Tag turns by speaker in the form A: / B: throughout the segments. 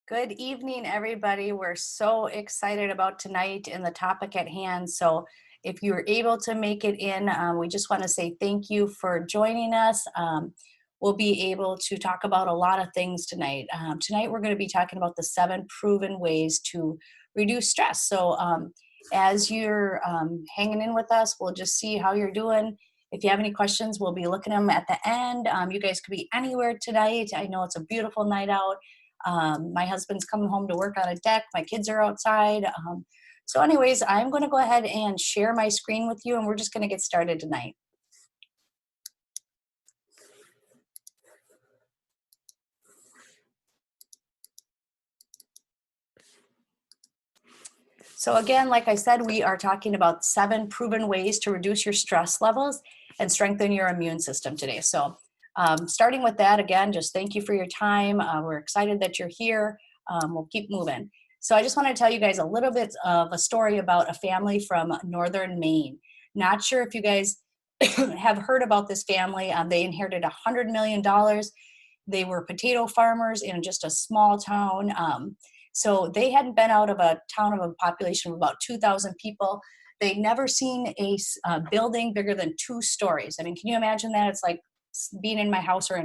A: Good evening, everybody. We're so excited about tonight and the topic at hand. So, if you're able to make it in, we just want to say thank you for joining us. We'll be able to talk about a lot of things tonight. Tonight, we're going to be talking about the 7 proven ways to reduce stress. So, as you're hanging in with us, we'll just see how you're doing. If you have any questions, we'll be looking at them at the end. You guys could be anywhere tonight. I know it's a beautiful night out. My husband's coming home to work on a deck. My kids are outside. So anyways, I'm going to go ahead and share my screen with you, and we're just going to get started tonight. So again, like I said, we are talking about 7 proven ways to reduce your stress levels and strengthen your immune system today. So starting with that, again, just thank you for your time. We're excited that you're here. We'll keep moving. So I just want to tell you guys a little bit of a story about a family from northern Maine. Not sure if you guys have heard about this family. They inherited $100 million. They were potato farmers in just a small town. So they hadn't been out of a town of a population of about 2,000 people. They'd never seen a building bigger than 2 stories. I mean, can you imagine that? It's like being in my house or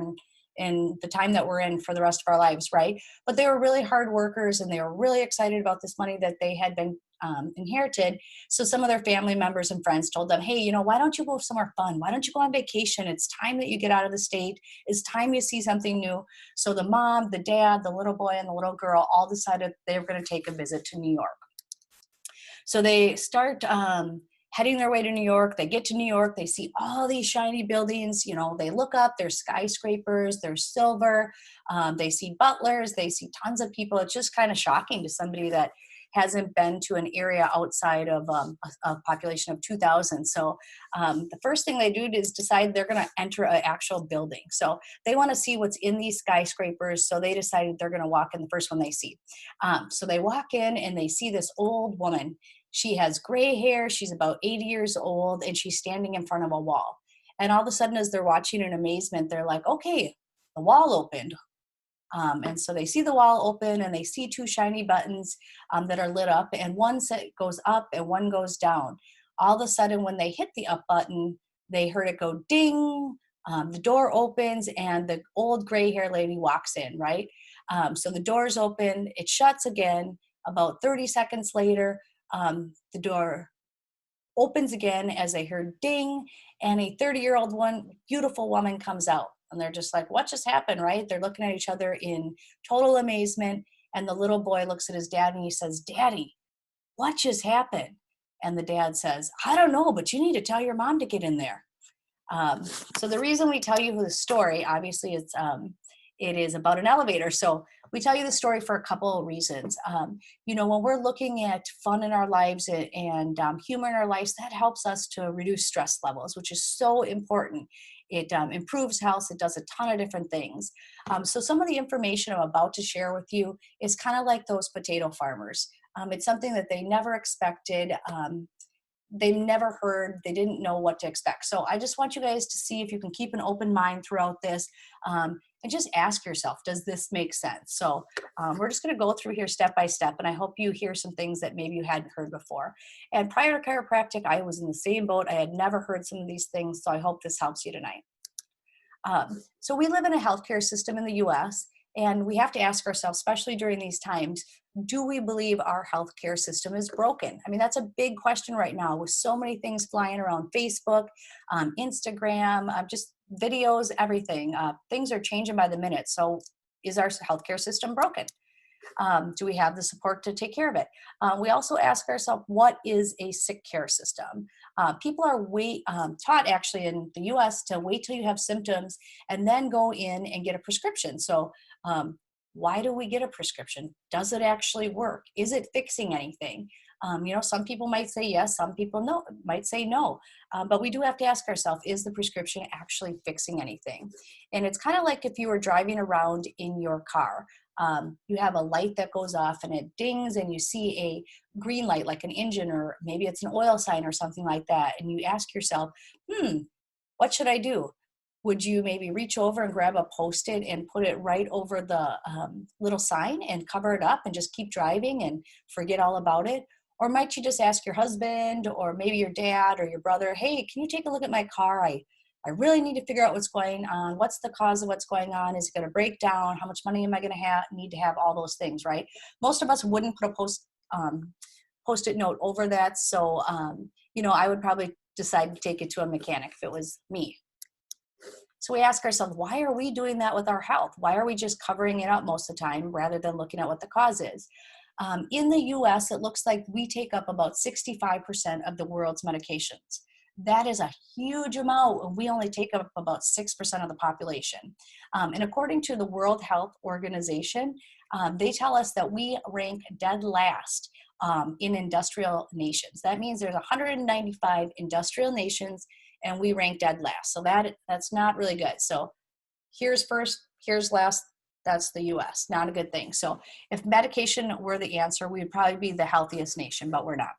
A: in the time that we're in for the rest of our lives, right? But they were really hard workers and they were really excited about this money that they had been inherited. So some of their family members and friends told them, hey, why don't you go somewhere fun? Why don't you go on vacation? It's time that you get out of the state. It's time you see something new. So the mom, the dad, the little boy, and the little girl all decided they were going to take a visit to New York. So they start heading their way to New York. They get to New York. They see all these shiny buildings. They look up, there's skyscrapers, there's silver. They see butlers. They see tons of people. It's just kind of shocking to somebody that hasn't been to an area outside of a population of 2,000. So the first thing they do is decide they're going to enter an actual building. So they want to see what's in these skyscrapers. So they decided they're going to walk in the first one they see. So they walk in and they see this old woman. She has gray hair. She's about 80 years old and she's standing in front of a wall. And all of a sudden, as they're watching in amazement, they're like, okay, the wall opened. And so they see the wall open and they see 2 shiny buttons that are lit up, and one set goes up and one goes down. All of a sudden, when they hit the up button, they heard it go ding. The door opens and the old gray hair lady walks in, right? So the door's open, it shuts again. About 30 seconds later, the door opens again as they heard ding, and a 30-year-old one, beautiful woman comes out. And they're just like, what just happened, right? They're looking at each other in total amazement. And the little boy looks at his dad and he says, Daddy, what just happened? And the dad says, I don't know, but you need to tell your mom to get in there. So the reason we tell you the story, obviously, it is about an elevator. So we tell you the story for a couple of reasons. When we're looking at fun in our lives and humor in our lives, that helps us to reduce stress levels, which is so important. It improves health. It does a ton of different things. So some of the information I'm about to share with you is kind of like those potato farmers. It's something that they never expected. They never heard, they didn't know what to expect. So I just want you guys to see if you can keep an open mind throughout this, and just ask yourself, does this make sense? So we're just going to go through here step by step, and I hope you hear some things that maybe you hadn't heard before. And prior to chiropractic, I was in the same boat. I had never heard some of these things, so I hope this helps you tonight. So we live in a healthcare system in the US, and we have to ask ourselves, especially during these times, do we believe our healthcare system is broken? I mean, that's a big question right now with so many things flying around Facebook, Instagram, just videos, everything. Things are changing by the minute. So is our healthcare system broken? Do we have the support to take care of it? We also ask ourselves, what is a sick care system? People are taught actually in the US to wait till you have symptoms and then go in and get a prescription. So why do we get a prescription? Does it actually work? Is it fixing anything? Some people might say yes, some people might say no. But we do have to ask ourselves, is the prescription actually fixing anything? And it's kind of like if you were driving around in your car. You have a light that goes off and it dings and you see a green light like an engine, or maybe it's an oil sign or something like that. And you ask yourself, what should I do? would you maybe reach over and grab a Post-it and put it right over the little sign and cover it up and just keep driving and forget all about it? Or might you just ask your husband or maybe your dad or your brother, hey, can you take a look at my car? I really need to figure out what's going on. What's the cause of what's going on? Is it going to break down? How much money am I going to need to have? All those things, right? Most of us wouldn't put a Post-it note over that. So, I would probably decide to take it to a mechanic if it was me. So we ask ourselves, why are we doing that with our health? Why are we just covering it up most of the time rather than looking at what the cause is? In the US, it looks like we take up about 65% of the world's medications. That is a huge amount, and we only take up about 6% of the population. And according to the World Health Organization, they tell us that we rank dead last in industrial nations. That means there's 195 industrial nations, and we rank dead last. So that's not really good. So here's first, here's last. That's the US, not a good thing. So if medication were the answer, we would probably be the healthiest nation, but we're not.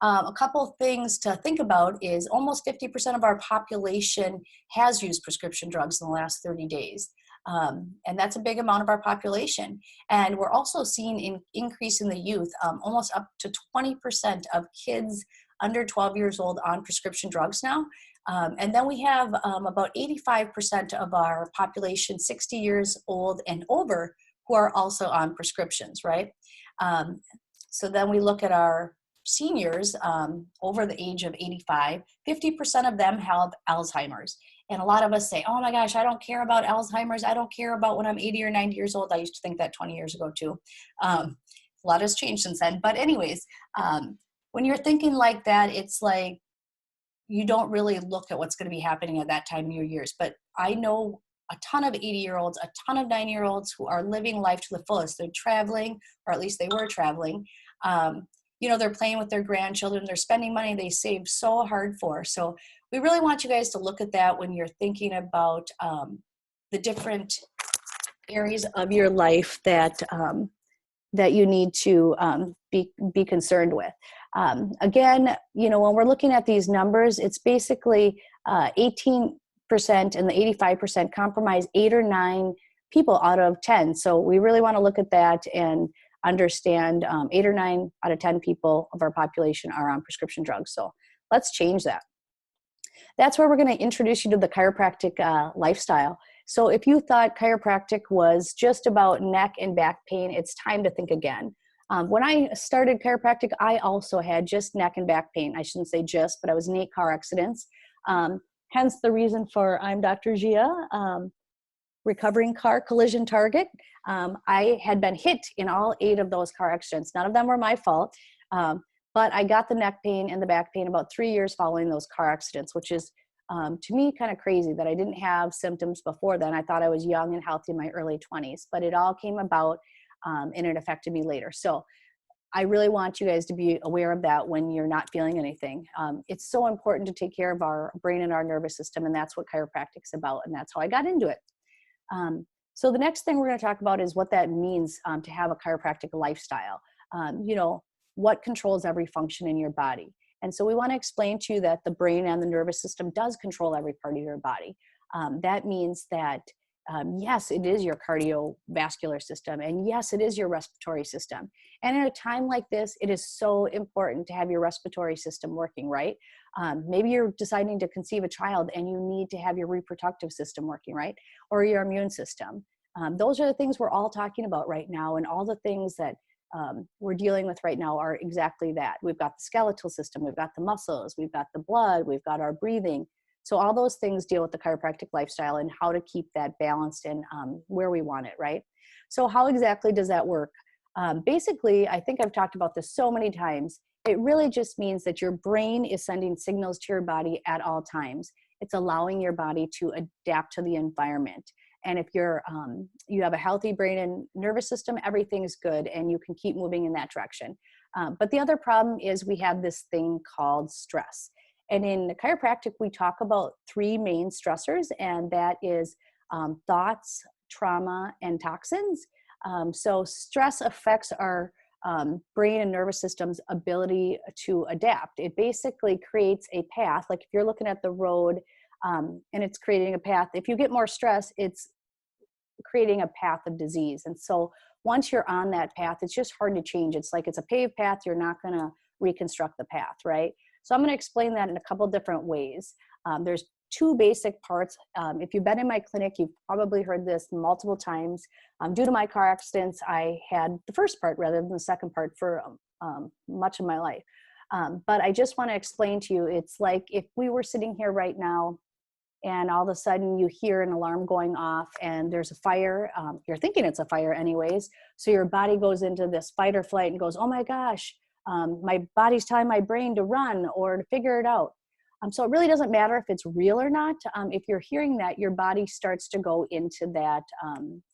A: A couple things to think about is almost 50% of our population has used prescription drugs in the last 30 days. And that's a big amount of our population. And we're also seeing an increase in the youth, almost up to 20% of kids under 12 years old on prescription drugs now. And then we have about 85% of our population 60 years old and over who are also on prescriptions, right? So then we look at our seniors over the age of 85, 50% of them have Alzheimer's. And a lot of us say, oh my gosh, I don't care about Alzheimer's. I don't care about when I'm 80 or 90 years old. I used to think that 20 years ago too. A lot has changed since then. But anyways, when you're thinking like that, it's like you don't really look at what's going to be happening at that time in your years. But I know a ton of 80-year-olds, a ton of 90-year-olds who are living life to the fullest. They're traveling, or at least they were traveling. They're playing with their grandchildren. They're spending money they saved so hard for. So we really want you guys to look at that when you're thinking about the different areas of your life that you need to be concerned with. Again, when we're looking at these numbers, it's basically 18% and the 85% compromise 8 or 9 people out of 10. So we really want to look at that and understand 8 or 9 out of 10 people of our population are on prescription drugs. So let's change that. That's where we're going to introduce you to the chiropractic lifestyle. So if you thought chiropractic was just about neck and back pain, it's time to think again. When I started chiropractic, I also had just neck and back pain. I shouldn't say just, but I was in 8 car accidents. Hence the reason for I'm Dr. Gia, recovering car collision target. I had been hit in all 8 of those car accidents. None of them were my fault. But I got the neck pain and the back pain about 3 years following those car accidents, which is to me kind of crazy that I didn't have symptoms before then. I thought I was young and healthy in my early 20s, but it all came about and it affected me later. So I really want you guys to be aware of that when you're not feeling anything. It's so important to take care of our brain and our nervous system, and that's what chiropractic's about, and that's how I got into it. So the next thing we're going to talk about is what that means to have a chiropractic lifestyle. What controls every function in your body. And so we want to explain to you that the brain and the nervous system does control every part of your body. That means that, yes, it is your cardiovascular system, and yes, it is your respiratory system. And at a time like this, it is so important to have your respiratory system working, right? Maybe you're deciding to conceive a child and you need to have your reproductive system working, right? Or your immune system. Those are the things we're all talking about right now, and all the things that we're dealing with right now are exactly that. We've got the skeletal system, we've got the muscles, we've got the blood, we've got our breathing. So all those things deal with the chiropractic lifestyle and how to keep that balanced and where we want it, right? So how exactly does that work? Basically, I think I've talked about this so many times. It really just means that your brain is sending signals to your body at all times. It's allowing your body to adapt to the environment. And if you have a healthy brain and nervous system, everything's good and you can keep moving in that direction. But the other problem is we have this thing called stress. And in chiropractic, we talk about 3 main stressors, and that is thoughts, trauma, and toxins. So stress affects our brain and nervous system's ability to adapt. It basically creates a path. Like if you're looking at the road And it's creating a path. If you get more stress, it's creating a path of disease. And so once you're on that path, it's just hard to change. It's like it's a paved path. You're not going to reconstruct the path, right? So I'm going to explain that in a couple different ways. There's two basic parts. If you've been in my clinic, you've probably heard this multiple times. Due to my car accidents, I had the first part rather than the second part for much of my life. But I just want to explain to you, it's like if we were sitting here right now and all of a sudden you hear an alarm going off and there's a fire, you're thinking it's a fire anyways. So your body goes into this fight or flight and goes, oh my gosh, my body's telling my brain to run or to figure it out. So it really doesn't matter if it's real or not. If you're hearing that, your body starts to go into that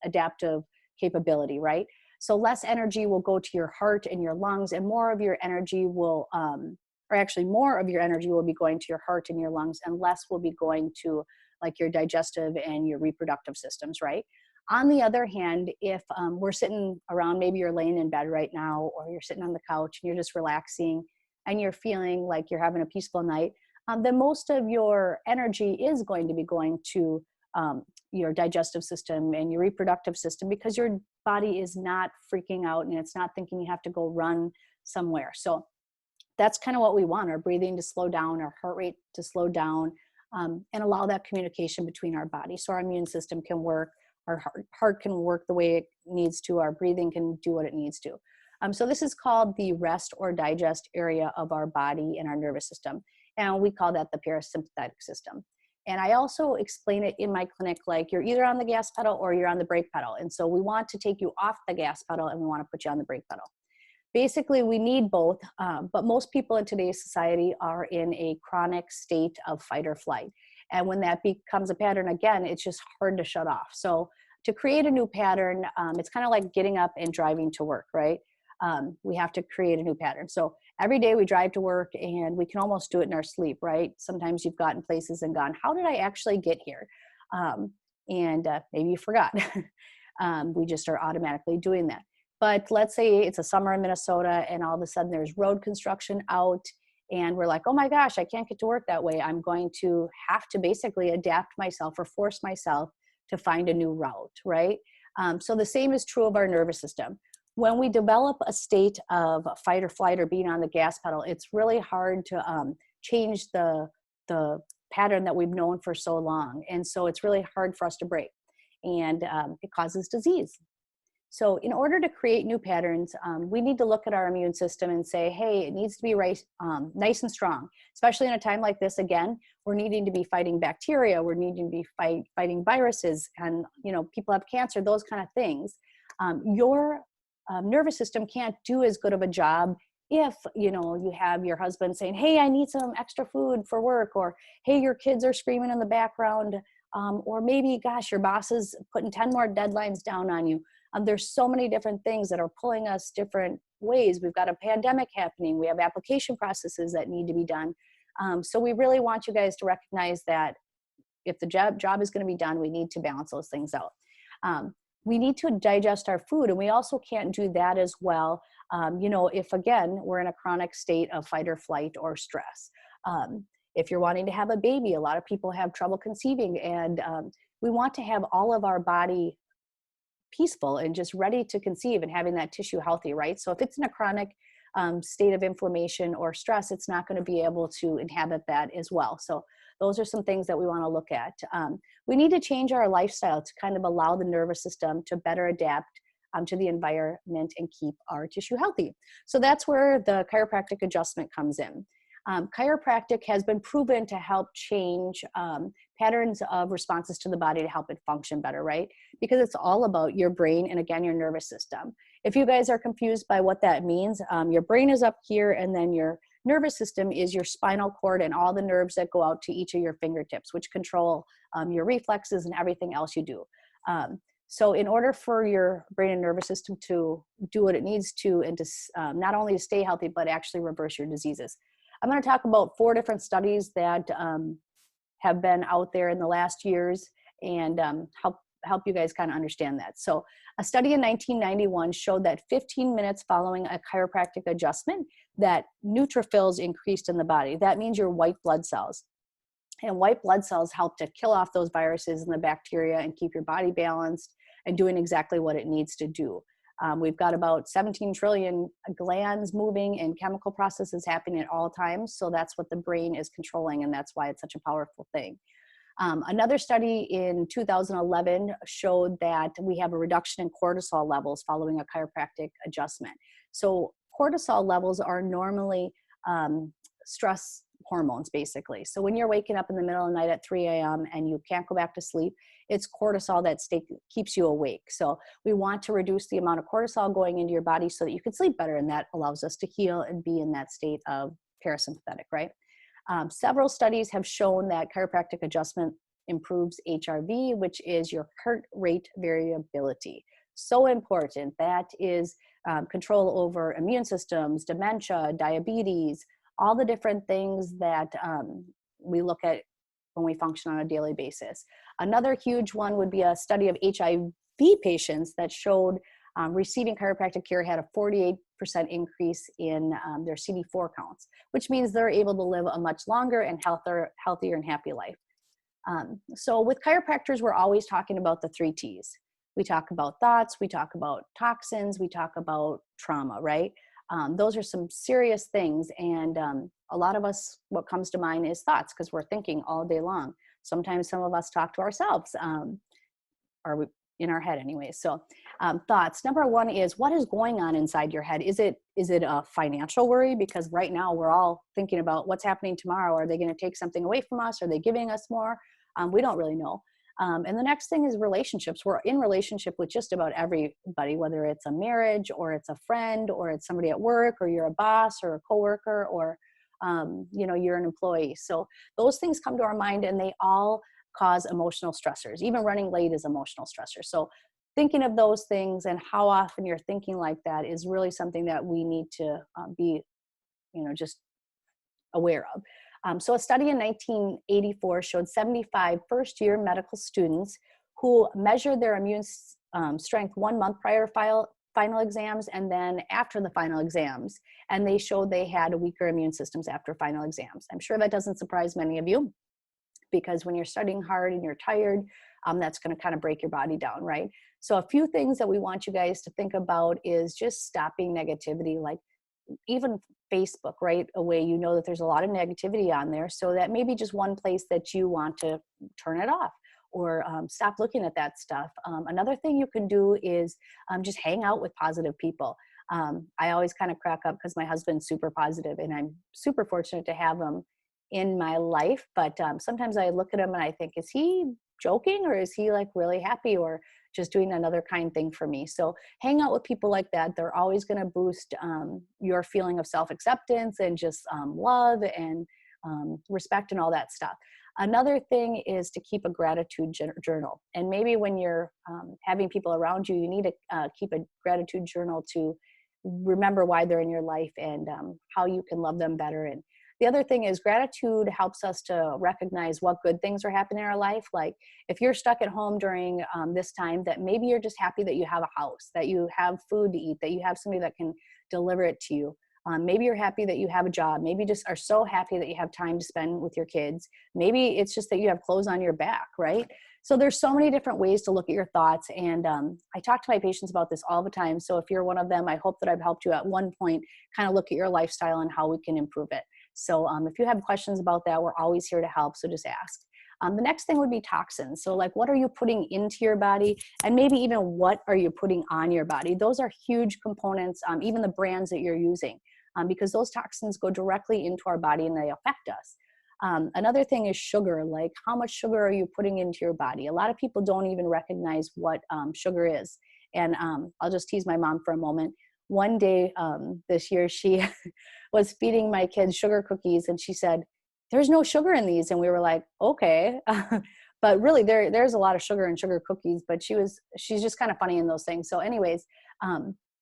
A: adaptive capability, right? So less energy will go to your heart and your lungs, and more of your energy will, or actually more of your energy will be going to your heart and your lungs, and less will be going to like your digestive and your reproductive systems, right? On the other hand, if we're sitting around, maybe you're laying in bed right now, or you're sitting on the couch and you're just relaxing and you're feeling like you're having a peaceful night, then most of your energy is going to be going to your digestive system and your reproductive system, because your body is not freaking out and it's not thinking you have to go run somewhere. So that's kind of what we want, our breathing to slow down, our heart rate to slow down, and allow that communication between our bodies so our immune system can work, our heart can work the way it needs to, our breathing can do what it needs to. So this is called the rest or digest area of our body and our nervous system. And we call that the parasympathetic system. And I also explain it in my clinic like you're either on the gas pedal or you're on the brake pedal. And so we want to take you off the gas pedal and we want to put you on the brake pedal. Basically, we need both, but most people in today's society are in a chronic state of fight or flight. And when that becomes a pattern again, it's just hard to shut off. So to create a new pattern, it's kind of like getting up and driving to work, right? We have to create a new pattern. So every day we drive to work and we can almost do it in our sleep, right? Sometimes you've gotten places and gone, how did I actually get here? Maybe you forgot. We just are automatically doing that. But let's say it's a summer in Minnesota and all of a sudden there's road construction out and we're like, oh my gosh, I can't get to work that way. I'm going to have to basically adapt myself or force myself to find a new route, right? So the same is true of our nervous system. When we develop a state of fight or flight or being on the gas pedal, it's really hard to change the pattern that we've known for so long. And so it's really hard for us to break, and it causes disease. So in order to create new patterns, we need to look at our immune system and say, hey, it needs to be nice and strong, especially in a time like this. Again, we're needing to be fighting bacteria. We're needing to be fighting viruses, and people have cancer, those kind of things. Your nervous system can't do as good of a job if you have your husband saying, hey, I need some extra food for work, or hey, your kids are screaming in the background, or maybe, gosh, your boss is putting 10 more deadlines down on you. There's so many different things that are pulling us different ways. We've got a pandemic happening. We have application processes that need to be done. So we really want you guys to recognize that if the job is going to be done, we need to balance those things out. We need to digest our food, and we also can't do that as well. If again, we're in a chronic state of fight or flight or stress. If you're wanting to have a baby, a lot of people have trouble conceiving, and we want to have all of our body peaceful and just ready to conceive and having that tissue healthy, right? So if it's in a chronic state of inflammation or stress, it's not going to be able to inhabit that as well. So those are some things that we want to look at. We need to change our lifestyle to kind of allow the nervous system to better adapt to the environment and keep our tissue healthy. So that's where the chiropractic adjustment comes in. Chiropractic has been proven to help change patterns of responses to the body to help it function better, right? Because it's all about your brain and, again, your nervous system. If you guys are confused by what that means, your brain is up here, and then your nervous system is your spinal cord and all the nerves that go out to each of your fingertips, which control your reflexes and everything else you do. So in order for your brain and nervous system to do what it needs to, and to not only to stay healthy, but actually reverse your diseases. I'm going to talk about 4 different studies that have been out there in the last years, and help you guys kind of understand that. So a study in 1991 showed that 15 minutes following a chiropractic adjustment, that neutrophils increased in the body. That means your white blood cells. And white blood cells help to kill off those viruses and the bacteria and keep your body balanced and doing exactly what it needs to do. We've got about 17 trillion glands moving and chemical processes happening at all times. So that's what the brain is controlling, and that's why it's such a powerful thing. Another study in 2011 showed that we have a reduction in cortisol levels following a chiropractic adjustment. So cortisol levels are normally stress hormones, basically. So when you're waking up in the middle of the night at 3 a.m. and you can't go back to sleep, it's cortisol that keeps you awake. So we want to reduce the amount of cortisol going into your body so that you can sleep better, and that allows us to heal and be in that state of parasympathetic, right? Several studies have shown that chiropractic adjustment improves HRV, which is your heart rate variability. So important. That is control over immune systems, dementia, diabetes, all the different things that we look at when we function on a daily basis. Another huge one would be a study of HIV patients that showed receiving chiropractic care had a 48% increase in their CD4 counts, which means they're able to live a much longer and healthier and happy life. So with chiropractors, we're always talking about the 3 T's. We talk about thoughts, we talk about toxins, we talk about trauma, right? Those are some serious things. And a lot of us, what comes to mind is thoughts, because we're thinking all day long. Sometimes some of us talk to ourselves, or we, in our head anyway. So thoughts. Number one is, what is going on inside your head? Is it a financial worry? Because right now we're all thinking about what's happening tomorrow. Are they going to take something away from us? Are they giving us more? We don't really know. And the next thing is relationships. We're in relationship with just about everybody, whether it's a marriage or it's a friend or it's somebody at work or you're a boss or a coworker or, you're an employee. So those things come to our mind and they all cause emotional stressors. Even running late is emotional stressor. So thinking of those things and how often you're thinking like that is really something that we need to be, just aware of. So a study in 1984 showed 75 first-year medical students who measured their immune strength 1 month prior final exams and then after the final exams. And they showed they had weaker immune systems after final exams. I'm sure that doesn't surprise many of you, because when you're studying hard and you're tired, that's going to kind of break your body down, right? So a few things that we want you guys to think about is just stopping negativity, like even Facebook, right away, you know that there's a lot of negativity on there. So that may be just one place that you want to turn it off or stop looking at that stuff. Another thing you can do is just hang out with positive people. I always kind of crack up because my husband's super positive and I'm super fortunate to have him in my life. But sometimes I look at him and I think, is he joking or is he like really happy or just doing another kind thing for me? So hang out with people like that. They're always going to boost your feeling of self-acceptance and just love and respect and all that stuff. Another thing is to keep a gratitude journal. And maybe when you're having people around you, you need to keep a gratitude journal to remember why they're in your life and how you can love them better. And the other thing is gratitude helps us to recognize what good things are happening in our life. Like if you're stuck at home during this time, that maybe you're just happy that you have a house, that you have food to eat, that you have somebody that can deliver it to you. Maybe you're happy that you have a job. Maybe you just are so happy that you have time to spend with your kids. Maybe it's just that you have clothes on your back, right? So there's so many different ways to look at your thoughts. And I talk to my patients about this all the time. So if you're one of them, I hope that I've helped you at one point kind of look at your lifestyle and how we can improve it. So if you have questions about that, we're always here to help. So just ask. The next thing would be toxins. So like, what are you putting into your body? And maybe even what are you putting on your body? Those are huge components, even the brands that you're using, because those toxins go directly into our body and they affect us. Another thing is sugar. Like, how much sugar are you putting into your body? A lot of people don't even recognize what sugar is. And I'll just tease my mom for a moment. One day this year, she was feeding my kids sugar cookies and she said, "There's no sugar in these." And we were like, okay. But really there's a lot of sugar in sugar cookies, but she's just kind of funny in those things. So anyways,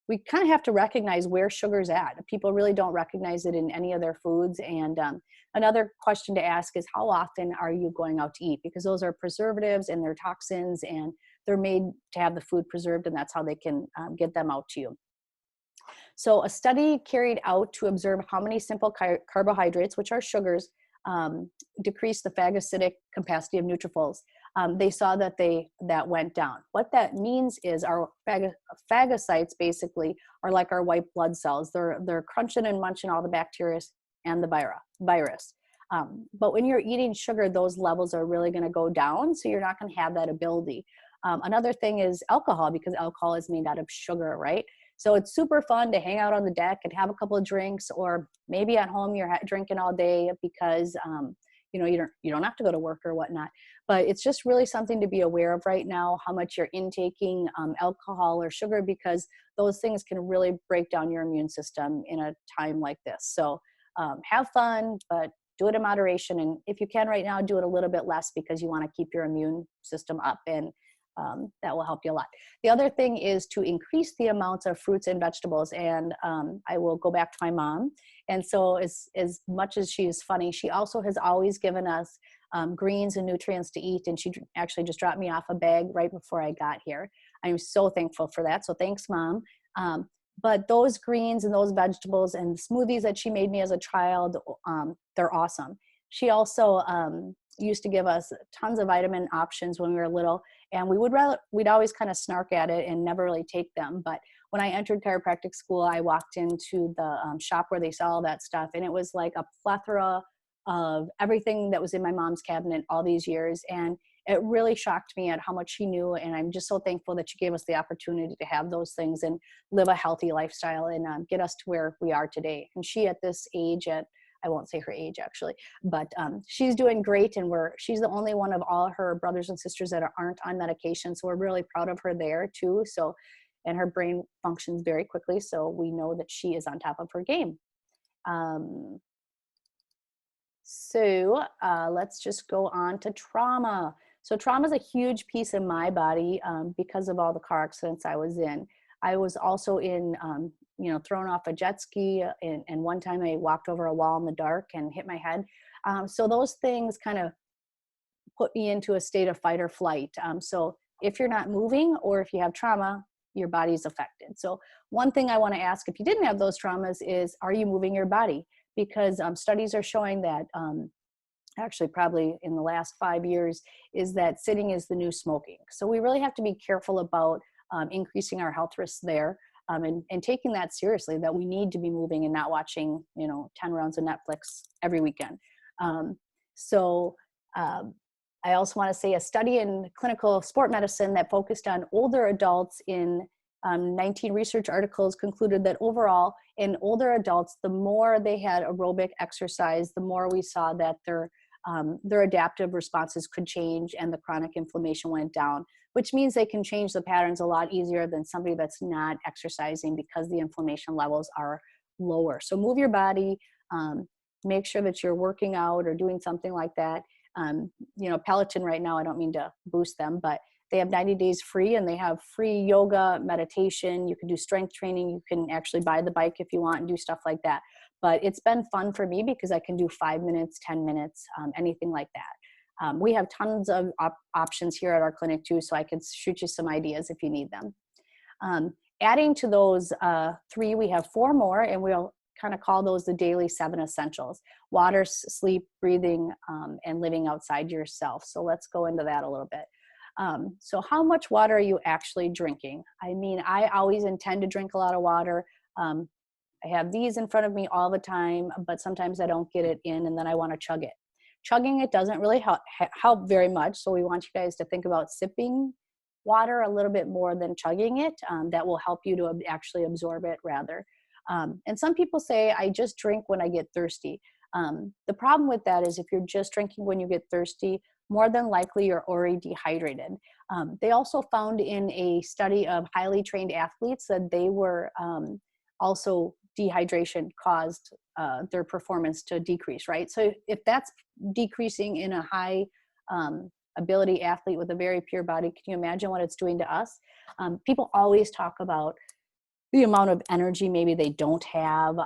A: we kind of have to recognize where sugar's at. People really don't recognize it in any of their foods. And another question to ask is, how often are you going out to eat? Because those are preservatives and they're toxins and they're made to have the food preserved, and that's how they can get them out to you. So a study carried out to observe how many simple carbohydrates, which are sugars, decrease the phagocytic capacity of neutrophils. They saw that that went down. What that means is our phagocytes basically are like our white blood cells. They're crunching and munching all the bacteria and the virus. But when you're eating sugar, those levels are really going to go down, so you're not going to have that ability. Another thing is alcohol, because alcohol is made out of sugar, right? So it's super fun to hang out on the deck and have a couple of drinks, or maybe at home you're drinking all day because you don't have to go to work or whatnot. But it's just really something to be aware of right now, how much you're intaking alcohol or sugar, because those things can really break down your immune system in a time like this. So have fun, but do it in moderation. And if you can right now, do it a little bit less, because you want to keep your immune system up, and that will help you a lot. The other thing is to increase the amounts of fruits and vegetables. And I will go back to my mom. And so as much as she is funny, she also has always given us greens and nutrients to eat. And she actually just dropped me off a bag right before I got here. I'm so thankful for that. So thanks, Mom. But those greens and those vegetables and smoothies that she made me as a child, they're awesome. She also used to give us tons of vitamin options when we were little, and we'd always kind of snark at it and never really take them. But when I entered chiropractic school, I walked into the shop where they sell all that stuff, and it was like a plethora of everything that was in my mom's cabinet all these years. And it really shocked me at how much she knew. And I'm just so thankful that she gave us the opportunity to have those things and live a healthy lifestyle and get us to where we are today. And she, at this age, I won't say her age actually, but she's doing great. And she's the only one of all her brothers and sisters that aren't on medication. So we're really proud of her there too. So, and her brain functions very quickly. So we know that she is on top of her game. Let's just go on to trauma. So trauma is a huge piece of my body because of all the car accidents I was in. I was also in, thrown off a jet ski, and one time I walked over a wall in the dark and hit my head. So those things kind of put me into a state of fight or flight. So if you're not moving, or if you have trauma, your body's affected. So one thing I want to ask, if you didn't have those traumas, is, are you moving your body? Because studies are showing that actually probably in the last 5 years, is that sitting is the new smoking. So we really have to be careful about increasing our health risks there, and taking that seriously, that we need to be moving and not watching 10 rounds of Netflix every weekend. I also want to say a study in clinical sport medicine that focused on older adults in 19 research articles concluded that overall in older adults, the more they had aerobic exercise, the more we saw that their adaptive responses could change and the chronic inflammation went down, which means they can change the patterns a lot easier than somebody that's not exercising, because the inflammation levels are lower. So move your body, make sure that you're working out or doing something like that. Peloton right now, I don't mean to boost them, but they have 90 days free, and they have free yoga, meditation. You can do strength training. You can actually buy the bike if you want and do stuff like that. But it's been fun for me because I can do 5 minutes, 10 minutes, anything like that. We have tons of options here at our clinic too, so I could shoot you some ideas if you need them. Adding to those 3, we have 4 more, and we'll kind of call those the daily 7 essentials: water, sleep, breathing, and living outside yourself. So let's go into that a little bit. So how much water are you actually drinking? I mean, I always intend to drink a lot of water. I have these in front of me all the time, but sometimes I don't get it in, and then I want to chug it. Chugging it doesn't really help very much. So we want you guys to think about sipping water a little bit more than chugging it. That will help you to actually absorb it rather. And some people say, I just drink when I get thirsty. The problem with that is, if you're just drinking when you get thirsty, more than likely you're already dehydrated. They also found in a study of highly trained athletes that they were also dehydration caused their performance to decrease, right? So if that's decreasing in a high ability athlete with a very pure body, can you imagine what it's doing to us? People always talk about the amount of energy maybe they don't have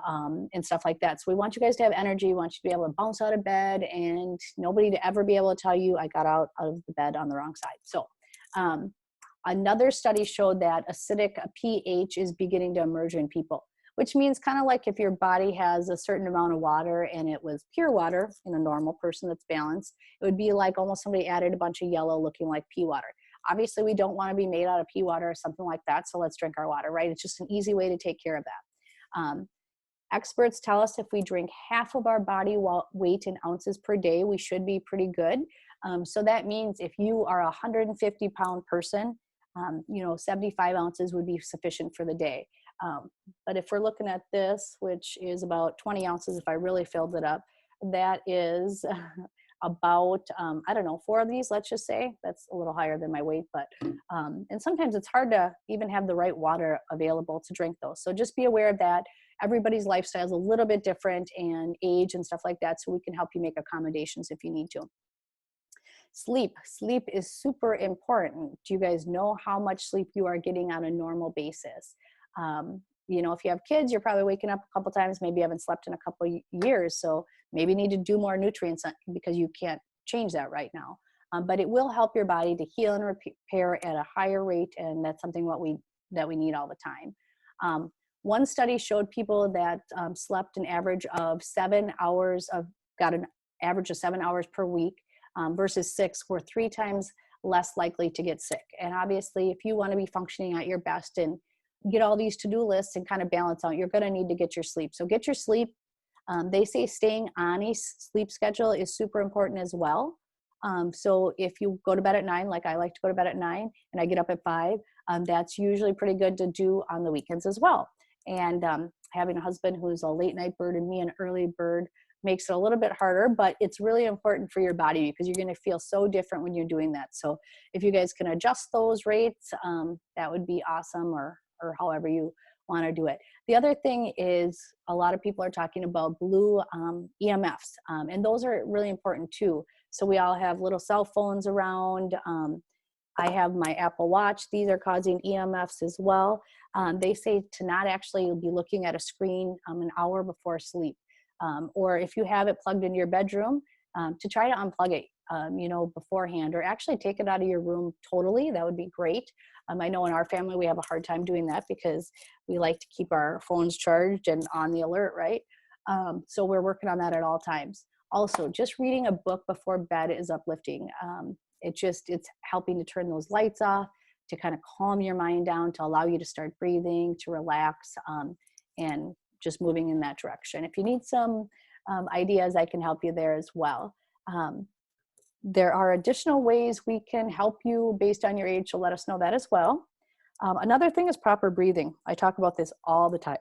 A: and stuff like that. So we want you guys to have energy. We want you to be able to bounce out of bed, and nobody to ever be able to tell you, I got out of the bed on the wrong side. So another study showed that acidic pH is beginning to emerge in people. which means kind of like if your body has a certain amount of water and it was pure water in a normal person that's balanced, it would be like almost somebody added a bunch of yellow looking like pea water. Obviously, we don't want to be made out of pea water or something like that, so let's drink our water, right? It's just an easy way to take care of that. Experts tell us if we drink half of our body weight in ounces per day, we should be pretty good. So that means if you are a 150-pound person, 75 ounces would be sufficient for the day. But if we're looking at this, which is about 20 ounces if I really filled it up, that is about, 4 of these, let's just say. That's a little higher than my weight, but, and sometimes it's hard to even have the right water available to drink those. So just be aware of that. Everybody's lifestyle is a little bit different, and age and stuff like that, so we can help you make accommodations if you need to. Sleep is super important. Do you guys know how much sleep you are getting on a normal basis? If you have kids, you're probably waking up a couple times, maybe you haven't slept in a couple years, so maybe you need to do more nutrients because you can't change that right now. But it will help your body to heal and repair at a higher rate, and that's something that we need all the time. One study showed people that slept an average of 7 hours got an average of 7 hours per week versus 6 were 3 times less likely to get sick. And obviously, if you want to be functioning at your best and get all these to-do lists and kind of balance out, you're going to need to get your sleep. So get your sleep. They say staying on a sleep schedule is super important as well. So if you go to bed at 9, like I like to go to bed at 9 and I get up at 5, that's usually pretty good to do on the weekends as well. And having a husband who's a late night bird and me an early bird makes it a little bit harder, but it's really important for your body because you're going to feel so different when you're doing that. So if you guys can adjust those rates, that would be awesome, or however you want to do it. The other thing is a lot of people are talking about blue EMFs, and those are really important too. So we all have little cell phones around. I have my Apple Watch. These are causing EMFs as well. They say to not actually be looking at a screen an hour before sleep. Or if you have it plugged in your bedroom, to try to unplug it, beforehand, or actually take it out of your room totally. That would be great. I know in our family, we have a hard time doing that because we like to keep our phones charged and on the alert, right? So we're working on that at all times. Also, just reading a book before bed is uplifting. It's helping to turn those lights off, to kind of calm your mind down, to allow you to start breathing, to relax, and just moving in that direction. If you need some ideas, I can help you there as well. There are additional ways we can help you based on your age, so let us know that as well. Another thing is proper breathing. I talk about this all the time.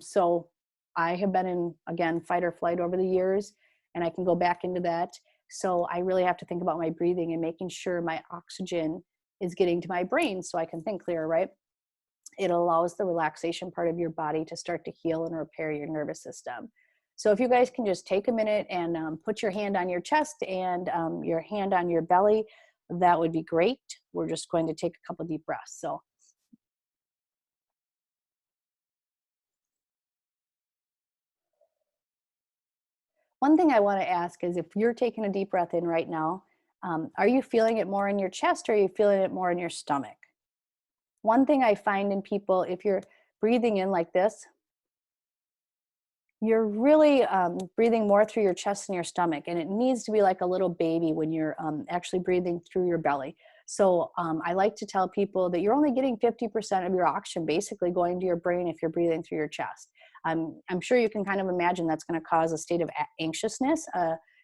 A: So I have been in, again, fight or flight over the years, and I can go back into that. So I really have to think about my breathing and making sure my oxygen is getting to my brain so I can think clearer, right? It allows the relaxation part of your body to start to heal and repair your nervous system. So if you guys can just take a minute and put your hand on your chest and your hand on your belly, that would be great. We're just going to take a couple deep breaths. So one thing I want to ask is, if you're taking a deep breath in right now, are you feeling it more in your chest, or are you feeling it more in your stomach? One thing I find in people, if you're breathing in like this, you're really breathing more through your chest and your stomach, and it needs to be like a little baby when you're actually breathing through your belly. So I like to tell people that you're only getting 50% of your oxygen basically going to your brain if you're breathing through your chest. I'm sure you can kind of imagine that's going to cause a state of anxiousness.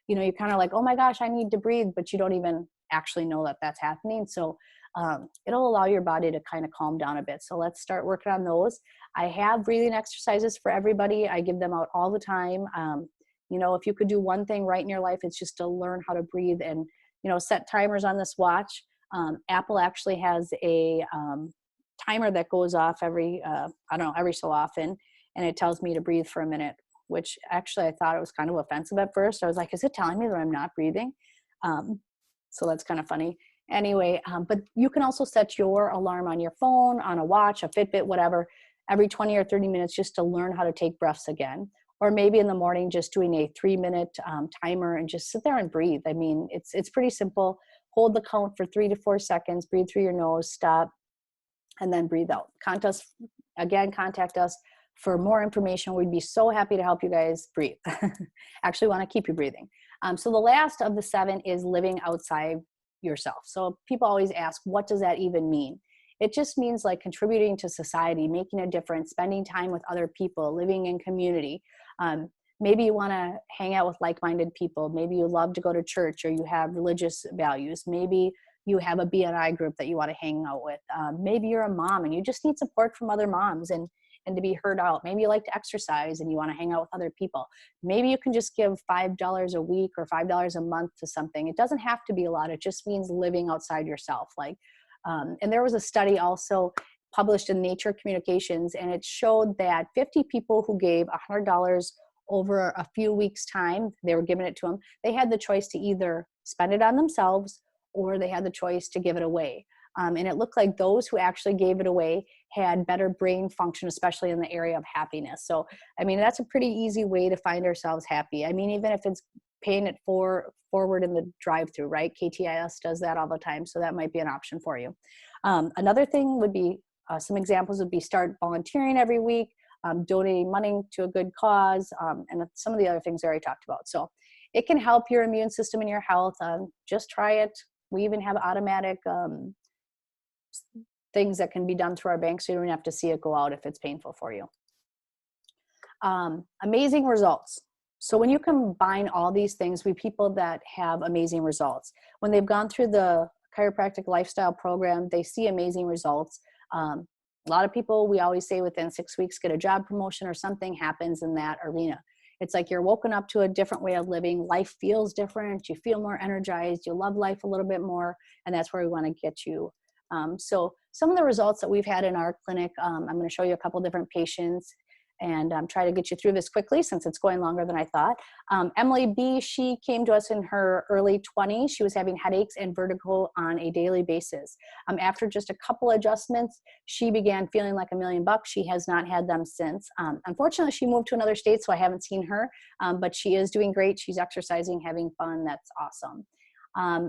A: You're kind of like, oh my gosh, I need to breathe, but you don't even actually know that that's happening. So it'll allow your body to kind of calm down a bit. So let's start working on those. I have breathing exercises for everybody. I give them out all the time. If you could do one thing right in your life, it's just to learn how to breathe and, set timers on this watch. Apple actually has a timer that goes off every so often, and it tells me to breathe for a minute, which actually I thought it was kind of offensive at first. I was like, is it telling me that I'm not breathing? So that's kind of funny. Anyway, but you can also set your alarm on your phone, on a watch, a Fitbit, whatever, every 20 or 30 minutes just to learn how to take breaths again. Or maybe in the morning, just doing a 3-minute timer and just sit there and breathe. I mean, it's pretty simple. Hold the count for 3 to 4 seconds, breathe through your nose, stop, and then breathe out. Contact us for more information. We'd be so happy to help you guys breathe. Actually want to keep you breathing. So the last of the 7 is living outside yourself. So people always ask, what does that even mean? It just means like contributing to society, making a difference, spending time with other people, living in community. Maybe you want to hang out with like-minded people. Maybe you love to go to church, or you have religious values. Maybe you have a BNI group that you want to hang out with. Maybe you're a mom and you just need support from other moms and to be heard out. Maybe you like to exercise and you want to hang out with other people. Maybe you can just give $5 a week or $5 a month to something. It doesn't have to be a lot. It just means living outside yourself. And there was a study also published in Nature Communications, and it showed that 50 people who gave $100 over a few weeks' time, they were giving it to them, they had the choice to either spend it on themselves or they had the choice to give it away. And it looked like those who actually gave it away had better brain function, especially in the area of happiness. So, I mean, that's a pretty easy way to find ourselves happy. I mean, even if it's paying it forward in the drive-through, right? KTIS does that all the time. So that might be an option for you. Another thing would be, some examples would be start volunteering every week, donating money to a good cause, and some of the other things I already talked about. So it can help your immune system and your health. Just try it. We even have automatic things that can be done through our bank, so you don't have to see it go out if it's painful for you. Amazing results. So when you combine all these things with people that have amazing results, when they've gone through the Chiropractic Lifestyle program, they see amazing results. A lot of people, we always say within 6 weeks, get a job promotion or something happens in that arena. It's like you're woken up to a different way of living. Life feels different. You feel more energized. You love life a little bit more. And that's where we want to get you. So some of the results that we've had in our clinic, I'm going to show you a couple different patients and try to get you through this quickly since it's going longer than I thought. Emily B, she came to us in her early 20s. She was having headaches and vertigo on a daily basis. After just a couple adjustments, she began feeling like $1,000,000. She has not had them since. Unfortunately, she moved to another state, so I haven't seen her, but she is doing great. She's exercising, having fun. That's awesome.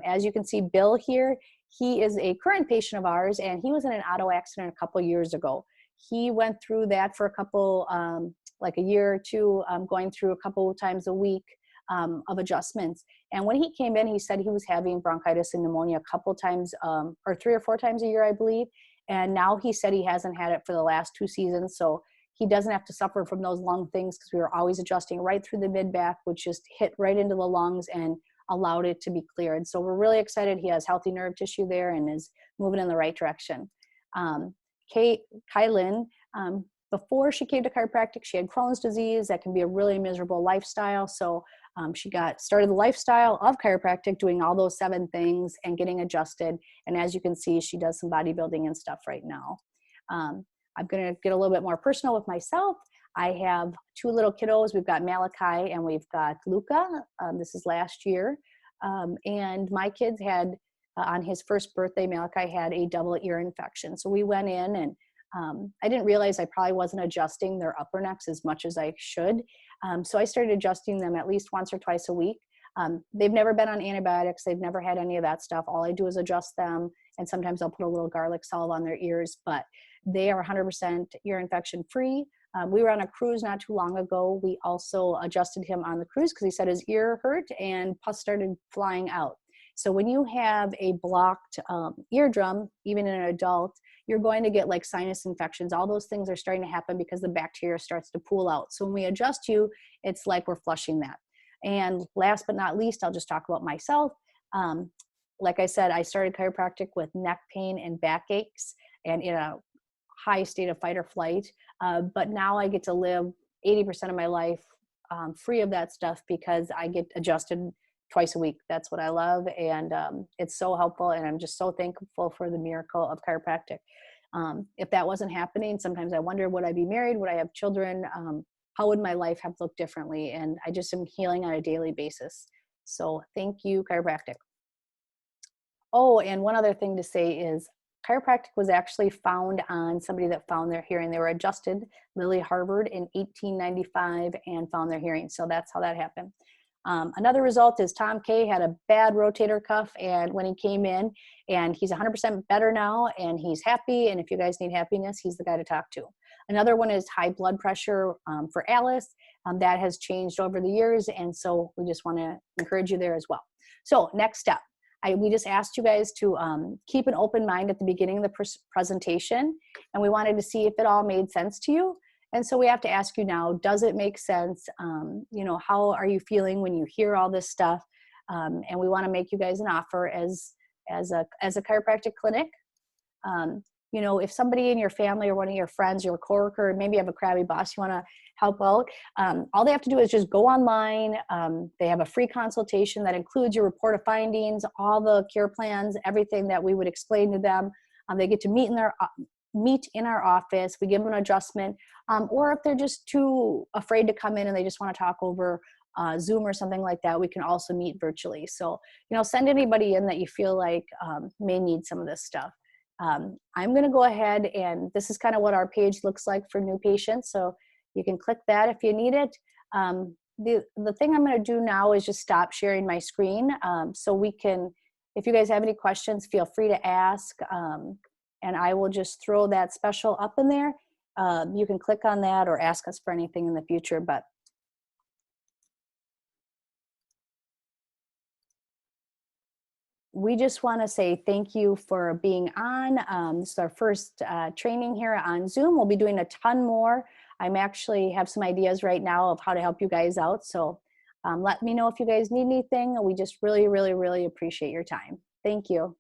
A: As you can see, Bill here, he is a current patient of ours, and he was in an auto accident a couple years ago. He went through that for a couple, like a year or two, going through a couple times a week of adjustments. And when he came in, he said he was having bronchitis and pneumonia a couple times, or 3 or 4 times a year, I believe. And now he said he hasn't had it for the last 2 seasons. So he doesn't have to suffer from those lung things because we were always adjusting right through the mid-back, which just hit right into the lungs and allowed it to be cleared. So we're really excited. He has healthy nerve tissue there and is moving in the right direction. Kylan, before she came to chiropractic, she had Crohn's disease. That can be a really miserable lifestyle. So she started the lifestyle of chiropractic, doing all those 7 things and getting adjusted. And as you can see, she does some bodybuilding and stuff right now. I'm going to get a little bit more personal with myself. I have 2 little kiddos. We've got Malachi and we've got Luca. This is last year. And my kids had, on his first birthday, Malachi had a double ear infection. So we went in and I didn't realize I probably wasn't adjusting their upper necks as much as I should. So I started adjusting them at least once or twice a week. They've never been on antibiotics. They've never had any of that stuff. All I do is adjust them. And sometimes I'll put a little garlic salve on their ears, but they are 100% ear infection free. We were on a cruise not too long ago. We also adjusted him on the cruise because he said his ear hurt and pus started flying out. So when you have a blocked eardrum, even in an adult, you're going to get like sinus infections. All those things are starting to happen because the bacteria starts to pool out. So when we adjust you, it's like we're flushing that. And last but not least, I'll just talk about myself. Like I said, I started chiropractic with neck pain and back aches and in a high state of fight or flight. But now I get to live 80% of my life free of that stuff because I get adjusted twice a week. That's what I love. And it's so helpful. And I'm just so thankful for the miracle of chiropractic. If that wasn't happening, sometimes I wonder, would I be married? Would I have children? How would my life have looked differently? And I just am healing on a daily basis. So thank you, chiropractic. Oh, and one other thing to say is chiropractic was actually found on somebody that found their hearing. They were adjusted, Lily Harvard, in 1895 and found their hearing. So that's how that happened. Another result is Tom K had a bad rotator cuff, and when he came in, and he's 100% better now, and he's happy. And if you guys need happiness, he's the guy to talk to. Another one is high blood pressure for Alice. That has changed over the years, and so we just want to encourage you there as well. So next step, we just asked you guys to keep an open mind at the beginning of the presentation, and we wanted to see if it all made sense to you. And so we have to ask you now, does it make sense? You know, how are you feeling when you hear all this stuff? And we want to make you guys an offer as a chiropractic clinic. You know, if somebody in your family or one of your friends, your coworker, maybe you have a crabby boss you want to help out, all they have to do is just go online. They have a free consultation that includes your report of findings, all the care plans, everything that we would explain to them. They get to meet in our office. We give them an adjustment. Or if they're just too afraid to come in and they just want to talk over Zoom or something like that, we can also meet virtually. So, you know, send anybody in that you feel like may need some of this stuff. I'm going to go ahead, and this is kind of what our page looks like for new patients. So you can click that if you need it. The thing I'm going to do now is just stop sharing my screen. So we can, if you guys have any questions, feel free to ask. And I will just throw that special up in there. You can click on that or ask us for anything in the future, but we just want to say thank you for being on. This is our first training here on Zoom. We'll be doing a ton more. I'm actually have some ideas right now of how to help you guys out. So let me know if you guys need anything. We just really, really, really appreciate your time. Thank you.